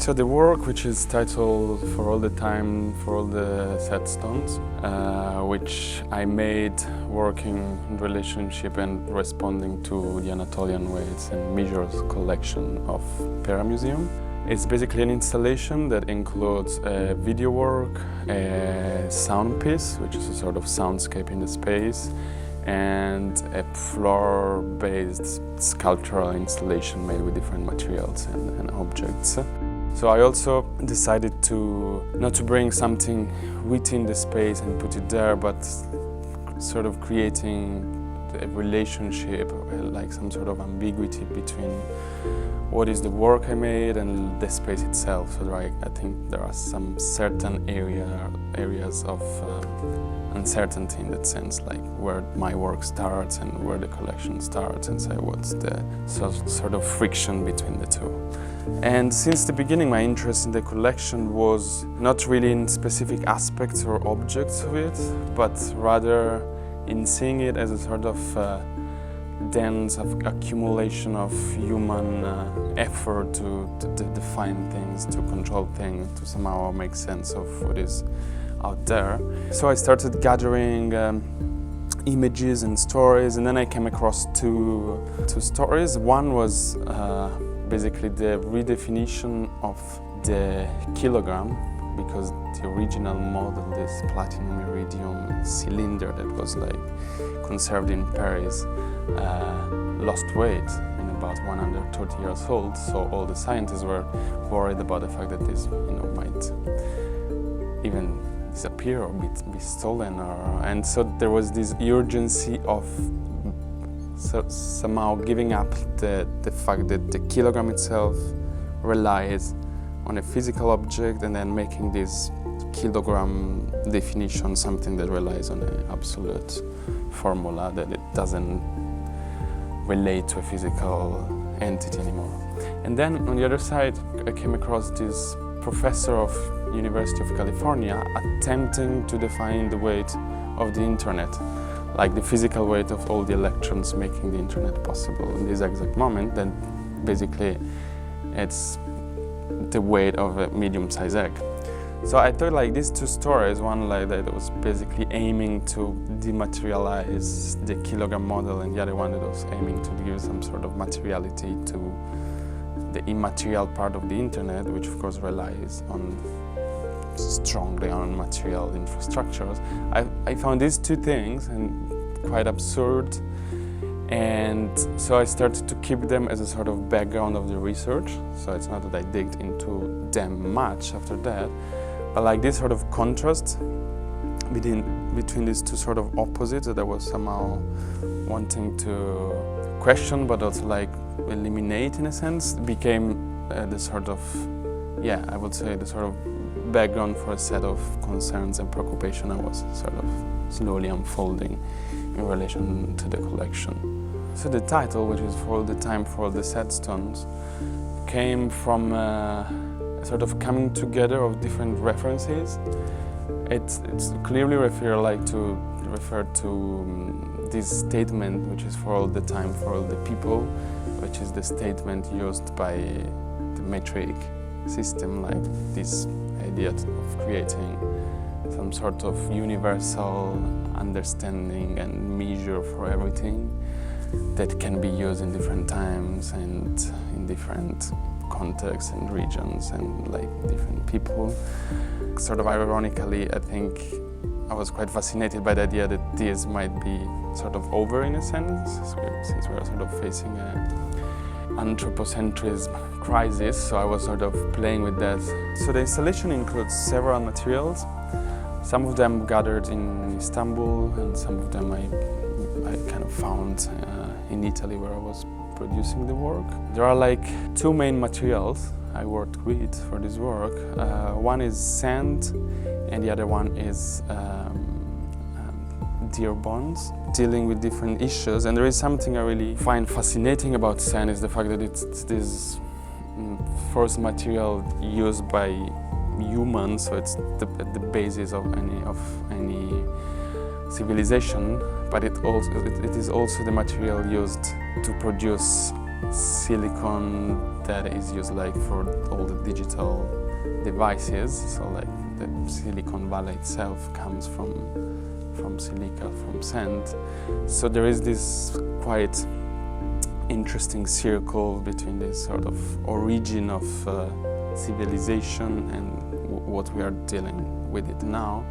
So the work, which is titled For All the Time, For All the Sad Stones, which I made working in relationship and responding to the Anatolian weights and measures collection of Pera Museum. It's basically an installation that includes a video work, a sound piece, which is a sort of soundscape in the space, and a floor-based sculptural installation made with different materials and objects. So I also decided not to bring something within the space and put it there, but sort of creating a relationship, like some sort of ambiguity between what is the work I made and the space itself. So I think there are some certain areas of uncertainty in that sense, like where my work starts and where the collection starts, and so what's the sort of friction between the two. And since the beginning, my interest in the collection was not really in specific aspects or objects of it, but rather in seeing it as a sort of dense accumulation of human effort to define things, to control things, to somehow make sense of what is out there. So I started gathering images and stories, and then I came across two stories. One was basically the redefinition of the kilogram, because the original model, this platinum iridium cylinder that was like conserved in Paris, lost weight in about 130 years old. So all the scientists were worried about the fact that this, might even disappear or be stolen, and so there was this urgency of somehow giving up the fact that the kilogram itself relies on a physical object, and then making this kilogram definition something that relies on an absolute formula, that it doesn't relate to a physical entity anymore. And then on the other side, I came across this professor of University of California attempting to define the weight of the internet, like the physical weight of all the electrons making the internet possible in this exact moment. Then basically it's the weight of a medium-sized egg. So I thought like these two stories, one like that was basically aiming to dematerialize the kilogram model, and the other one that was aiming to give some sort of materiality to the immaterial part of the internet, which of course relies strongly on material infrastructures. I found these two things and quite absurd, and so I started to keep them as a sort of background of the research. So it's not that I digged into them much after that, but like this sort of contrast between these two sort of opposites that I was somehow wanting to question, but also like eliminate in a sense, became the sort of, I would say the sort of background for a set of concerns and preoccupation I was sort of slowly unfolding in relation to the collection. So the title, which is For All the Time, For All the Sad Stones, came from a sort of coming together of different references. It's clearly refer to this statement, which is for all the time, for all the people, which is the statement used by the metric system, like this idea of creating some sort of universal understanding and measure for everything that can be used in different times and in different contexts and regions and like different people. Sort of ironically, I think I was quite fascinated by the idea that this might be sort of over in a sense, since we are sort of facing an anthropocentrism crisis, so I was sort of playing with that. So the installation includes several materials, some of them gathered in Istanbul, and some of them I kind of found in Italy where I was producing the work. There are like two main materials I worked with for this work. One is sand, and the other one is deer bones, dealing with different issues. And there is something I really find fascinating about sand, is the fact that it's this first material used by humans, so it's the basis of any civilization, but it is also the material used to produce silicon that is used like for all the digital devices. So like the Silicon Valley itself comes from silica, from sand. So there is this quite interesting circle between this sort of origin of civilization and what we are dealing with it now.